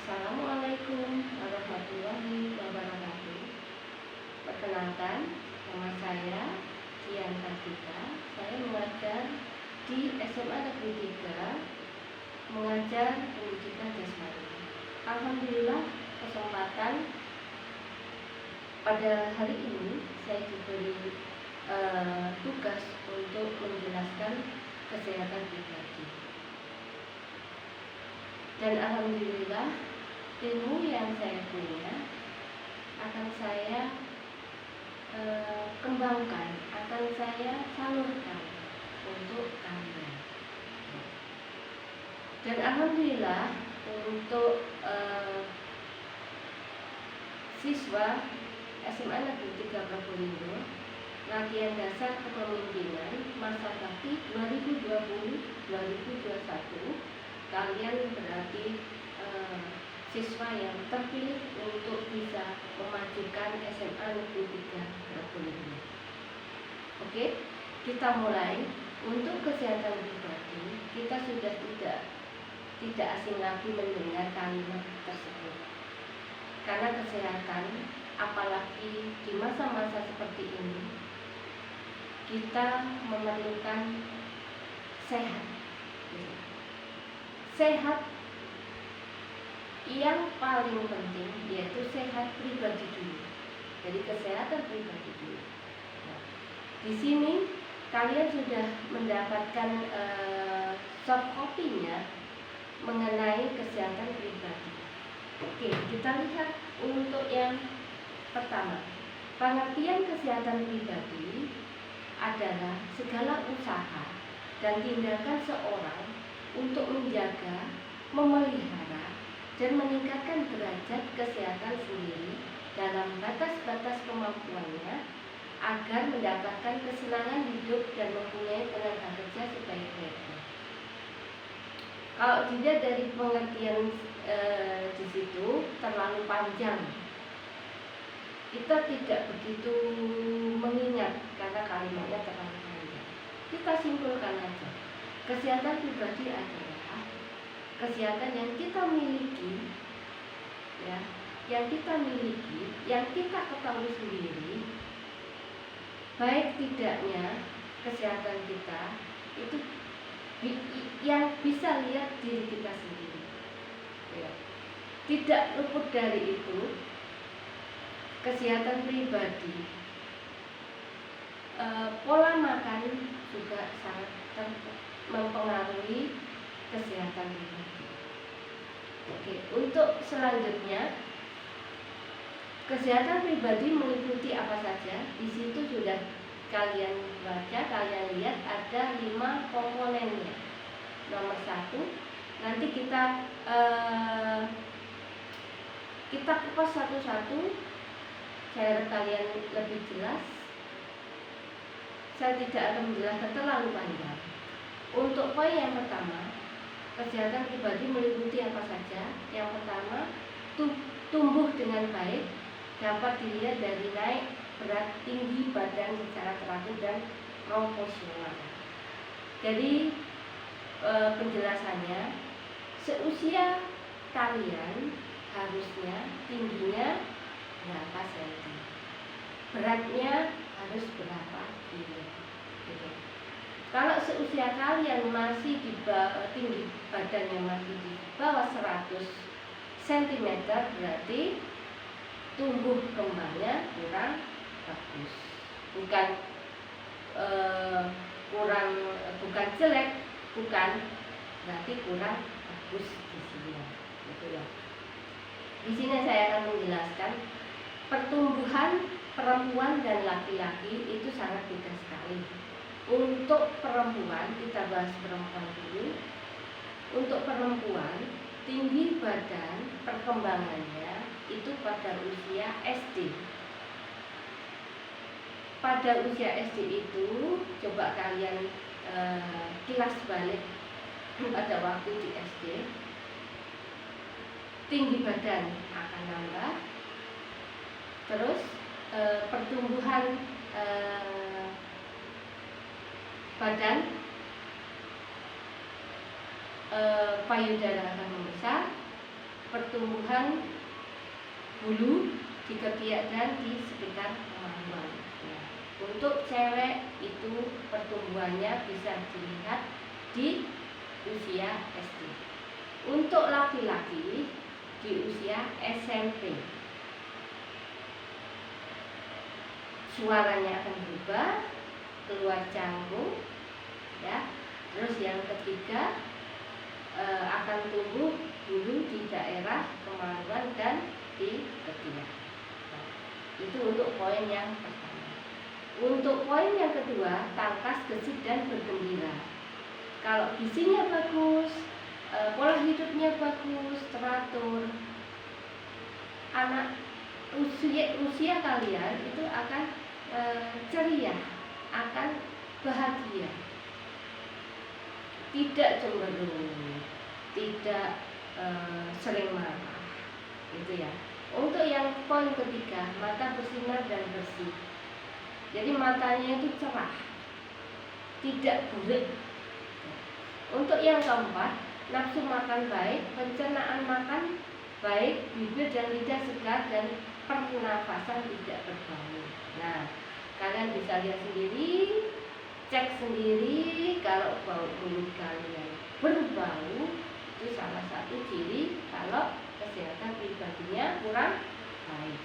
Assalamualaikum warahmatullahi wabarakatuh. Perkenalkan, nama saya Dian Kartika. Saya mengajar di SMA Negeri 3, mengajar pendidikan jasmani. Alhamdulillah, kesempatan pada hari ini saya diberi tugas untuk menjelaskan kesehatan pribadi. Dan alhamdulillah, ilmu yang saya punya akan saya kembangkan, akan saya salurkan untuk kalian. Dan alhamdulillah, untuk siswa SMA Negeri 3 Probolinggo, latihan dasar kepemimpinan masa bakti 2020-2021, kalian berarti siswa yang terpilih untuk bisa memajukan SMA Negeri 3 Probolinggo. Oke, kita mulai. Untuk kesehatan pribadi, kita sudah tidak asing lagi mendengar kalimat tersebut. Karena kesehatan, apalagi di masa-masa seperti ini, kita memerlukan sehat. Sehat yang paling penting yaitu sehat pribadi dulu. Jadi kesehatan pribadi dulu. Nah, di sini kalian sudah mendapatkan soft copy-nya mengenai kesehatan pribadi. Oke, kita lihat untuk yang pertama. Pengertian kesehatan pribadi adalah segala usaha dan tindakan seorang untuk menjaga, memelihara, dan meningkatkan derajat kesehatan sendiri dalam batas-batas kemampuannya agar mendapatkan kesenangan hidup dan mempunyai tenaga kerja sebaik-baiknya. Kalau dilihat dari pengertian di situ terlalu panjang, kita tidak begitu mengingat karena kalimatnya terlalu panjang. Kita simpulkan aja. Kesehatan pribadi adalah kesehatan yang kita miliki, ya, yang kita ketahui sendiri, baik tidaknya kesehatan kita itu yang bisa lihat diri kita sendiri, ya. Tidak luput dari itu, kesehatan pribadi, pola makan juga sangat mempengaruhi kesehatan pribadi. Oke, untuk selanjutnya, kesehatan pribadi meliputi apa saja? Di situ sudah kalian baca, kalian lihat ada 5 komponennya. Nomor 1, nanti kita kupas satu-satu, saya kalian lebih jelas. Saya tidak akan menjelaskan terlalu panjang. Untuk poin yang pertama, kesehatan pribadi meliputi apa saja? Yang pertama, tumbuh dengan baik dapat dilihat dari naik berat, tinggi badan secara teratur dan proporsional. Jadi penjelasannya, seusia kalian harusnya tingginya berapa senti, beratnya harus berapa kilo, gitu. Kalau seusia kalian masih di bawah, tinggi badannya masih di bawah 100 cm, berarti tumbuh kembangnya kurang bagus. Bukan jelek, bukan, berarti kurang bagus di sini, gitu ya. Di sini saya akan menjelaskan pertumbuhan perempuan dan laki-laki itu sangat beda sekali. Untuk perempuan, kita bahas perempuan dulu. Untuk perempuan, tinggi badan perkembangannya itu pada usia SD. Pada usia SD itu, coba kalian kilas balik pada waktu di SD, tinggi badan akan nambah, terus pertumbuhan badan, payudara akan membesar, pertumbuhan bulu di ketiak dan di sekitar kemaluan. Nah, untuk cewek itu pertumbuhannya bisa dilihat di usia SD. Untuk laki-laki di usia SMP. Suaranya akan berubah, keluar canggung, ya. Terus yang ketiga akan tumbuh bulu di daerah kemaluan dan di ketiak. Nah, itu untuk poin yang pertama. Untuk poin yang kedua, tangkas, gesit, dan bergembira. Kalau gizinya bagus, pola hidupnya bagus, teratur, anak usia kalian itu akan ceria, akan bahagia, tidak cemberut, tidak sering marah, gitu ya. Untuk yang poin ketiga, mata bersinar dan bersih. Jadi matanya itu cerah, tidak burik. Untuk yang keempat, nafsu makan baik, pencernaan makan baik, bibir dan lidah segar, dan pernafasan tidak berbau. Nah, kalian bisa lihat sendiri, cek sendiri kalau bau mulut kalian berbau, itu salah satu ciri kalau kesehatan pribadinya kurang baik.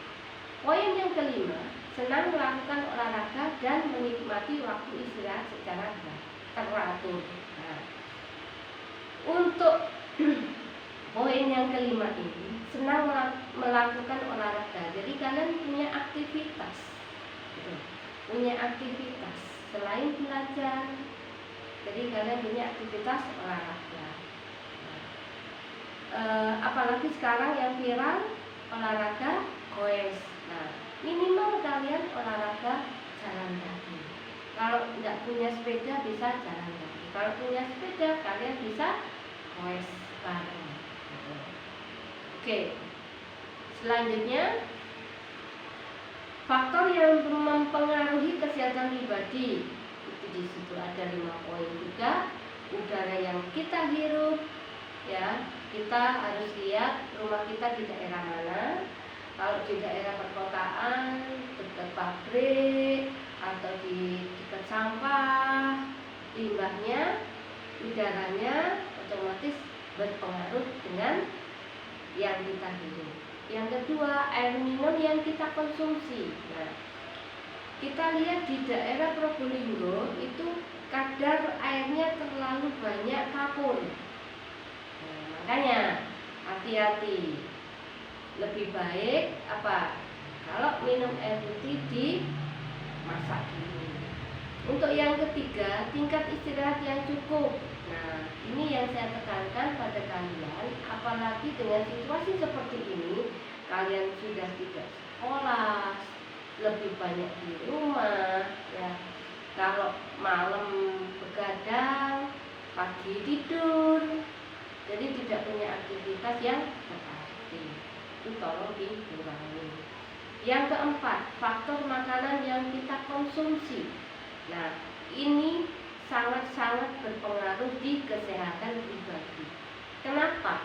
Poin yang kelima, senang melakukan olahraga dan menikmati waktu istirahat secara teratur. Nah, untuk poin yang kelima ini, senang melakukan olahraga. Jadi kalian punya aktivitas, selain belajar. Jadi kalian punya aktivitas olahraga. Apalagi sekarang yang viral olahraga goes. Nah, minimal kalian olahraga jalan kaki. Kalau tidak punya sepeda bisa jalan kaki. Kalau punya sepeda kalian bisa goes bareng. Oke. Selanjutnya, faktor yang mempengaruhi kesehatan pribadi. Itu di situ ada 5 poin juga. Udara yang kita hirup, ya, kita harus lihat rumah kita di daerah mana. Kalau di daerah perkotaan, dekat pabrik atau di dekat sampah, limbahnya, udaranya otomatis berpengaruh dengan yang kita hirup. Yang kedua, air minum yang kita konsumsi. Nah, kita lihat di daerah Probolinggo itu kadar airnya terlalu banyak kapur. Nah, makanya hati-hati. Lebih baik apa? Kalau minum air putih dimasak dulu. Untuk yang ketiga, tingkat istirahat yang cukup. Nah, ini yang saya tekankan pada kalian, apalagi dengan situasi seperti ini, kalian sudah tidak sekolah, lebih banyak di rumah, ya. Kalau malam begadang, pagi tidur, jadi tidak punya aktivitas yang berarti. Itu tolong dikurangi. Yang keempat, faktor makanan yang kita konsumsi. Nah, ini sangat-sangat berpengaruh di kesehatan pribadi. Kenapa?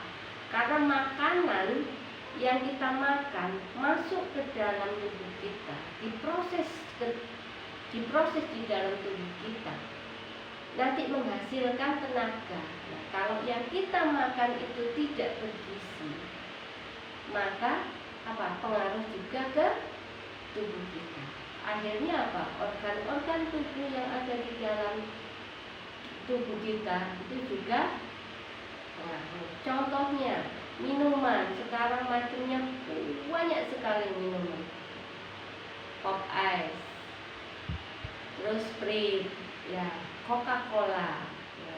Karena makanan yang kita makan masuk ke dalam tubuh kita, diproses di dalam tubuh kita, nanti menghasilkan tenaga. Nah, kalau yang kita makan itu tidak bergizi, maka pengaruh juga ke tubuh kita. Akhirnya organ-organ tubuh yang ada di dalam tubuh kita itu juga pengaruh. Contohnya minuman, sekarang macamnya banyak sekali minuman. Pop ice, terus Sprite, ya, Coca-Cola, ya.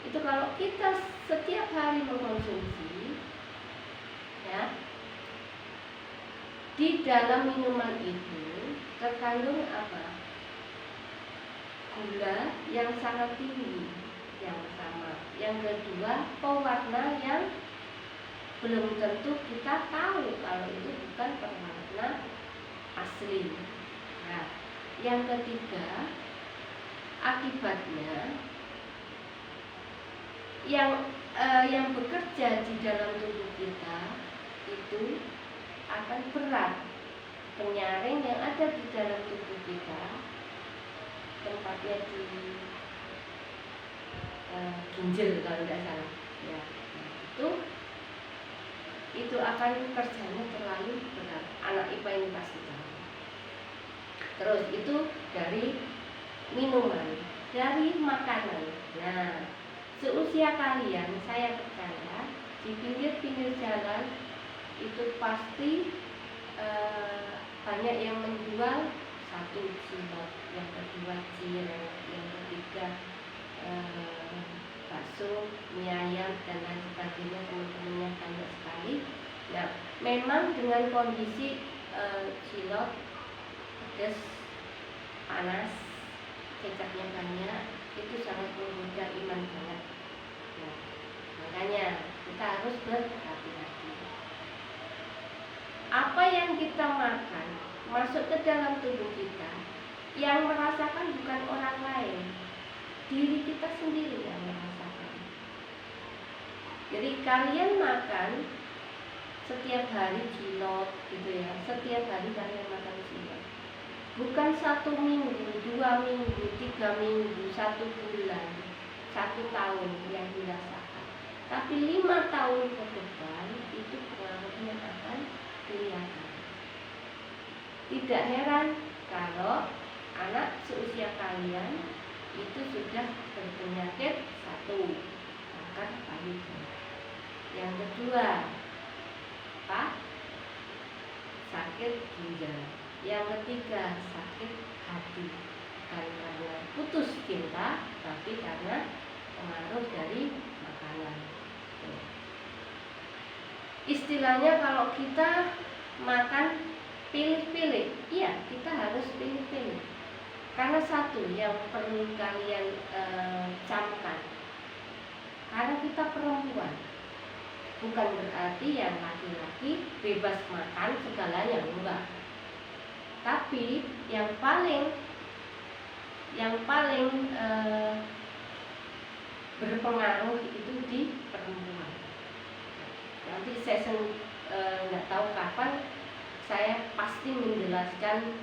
Itu kalau kita setiap hari mengkonsumsi, ya, di dalam minuman itu terkandung apa? Gula yang sangat tinggi, yang pertama. Yang kedua, pewarna yang belum tentu kita tahu kalau itu bukan pewarna asli. Nah, yang ketiga, akibatnya yang bekerja di dalam tubuh kita itu akan berat. Penyaring yang ada di dalam tubuh kita, tempatnya di ginjal kalau tidak salah, ya, itu akan kerjanya terlalu berat. Anak IPA ini pasti tahu. Terus itu dari minuman, dari makanan. Nah, seusia kalian, saya percaya di pinggir-pinggir jalan itu pasti banyak yang menjual, satu cilok, yang kedua cireng, yang ketiga bakso, mie ayam, dan lain sebagainya. Teman-temannya banyak sekali. Nah, memang dengan kondisi cilok pedas, panas, kecapnya banyak, itu sangat menggoda iman banget. Nah, makanya kita harus berhati-hati. Apa yang kita makan masuk ke dalam tubuh kita, yang merasakan bukan orang lain, diri kita sendiri yang merasakan. Jadi kalian makan setiap hari cilok gitu ya, setiap hari kalian makan cilok, bukan 1 minggu, 2 minggu, 3 minggu, 1 bulan, 1 tahun yang dirasakan, tapi 5 tahun ke depan itu pengaruhnya akan kelihatan. Tidak heran kalau anak seusia kalian itu sudah berpenyakit, 1, kanker payudara. Yang kedua, sakit ginjal. Yang ketiga, sakit hati. Bukan karena putus cinta, tapi karena pengaruh dari makanan. Istilahnya kalau kita makan pilih-pilih, iya kita harus pilih-pilih. Karena satu yang perlu kalian camkan, karena kita perempuan, bukan berarti yang laki-laki bebas makan segalanya, enggak. Tapi yang paling berpengaruh itu di perempuan. Nanti session nggak tahu kapan saya pasti menjelaskan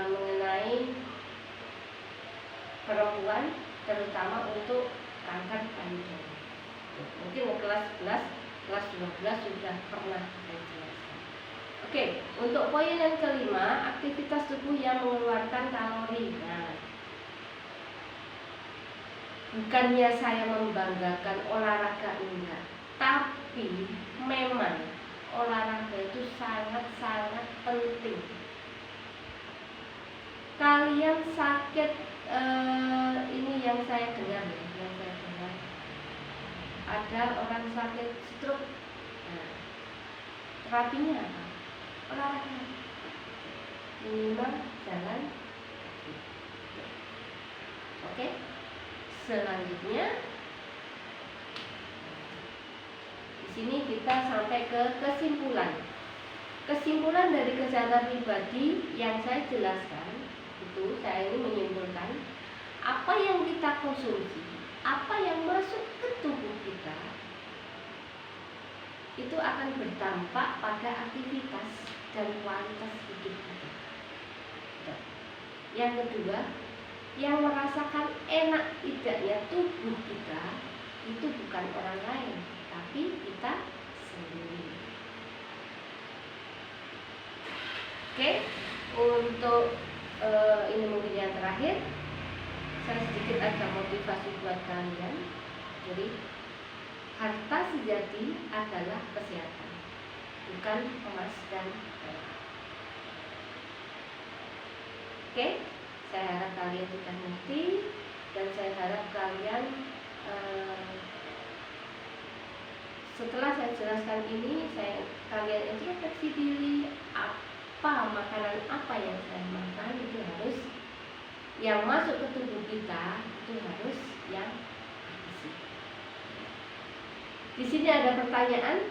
mengenai perempuan, terutama untuk kanker payudara. Mungkin kelas 11, kelas 12 sudah pernah saya jelaskan. Oke, untuk poin yang kelima, aktivitas tubuh yang mengeluarkan kalori. Nah, bukannya saya membanggakan olahraga, enggak, tapi memang olahraga itu sangat-sangat penting. Kalian sakit, ini yang saya dengar, ada orang sakit stroke. Nah, terapinya apa? Olahraga, minimal jalan. Oke, selanjutnya di sini kita sampai ke kesimpulan. Kesimpulan dari kesehatan pribadi yang saya jelaskan itu, saya ini menyimpulkan apa yang kita konsumsi, apa yang masuk ke tubuh kita, itu akan berdampak pada aktivitas dan kualitas hidup kita. Yang kedua, yang merasakan enak tidaknya tubuh kita itu bukan orang lain, tapi kita sendiri. Oke, untuk ini mungkin yang terakhir, saya sedikit ada motivasi buat kalian. Jadi harta sejati adalah kesehatan, bukan emas dan perak. Oke, saya harap kalian sudah mengerti, dan saya harap kalian setelah saya jelaskan ini, kalian introspeksi diri, apa makanan apa yang saya makan itu harus yang masuk ke tubuh kita, itu harus yang bergizi. Di sini ada pertanyaan,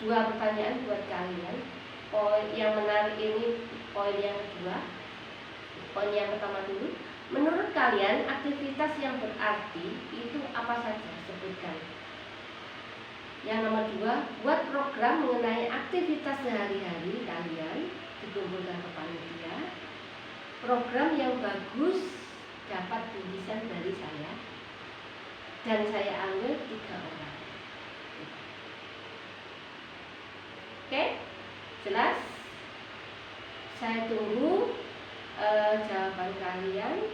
2 pertanyaan buat kalian. Poin yang menarik ini poin yang kedua. Poin yang pertama dulu. Menurut kalian aktivitas yang berarti itu apa saja? Sebutkan. Yang nomor 2, buat program mengenai aktivitas sehari-hari kalian, dikumpulkan ke panitia. Program yang bagus dapat bingkisan dari saya, dan saya ambil 3 orang. Oke, jelas? Saya tunggu jawaban kalian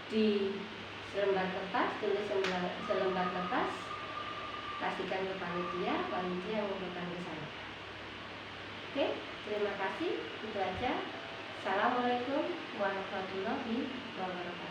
di selembar kertas, tulis selembar kertas, kasihkan ke panitia, panitia mengumpulkan ke saya. Oke, terima kasih. Itu aja. Assalamualaikum warahmatullahi wabarakatuh.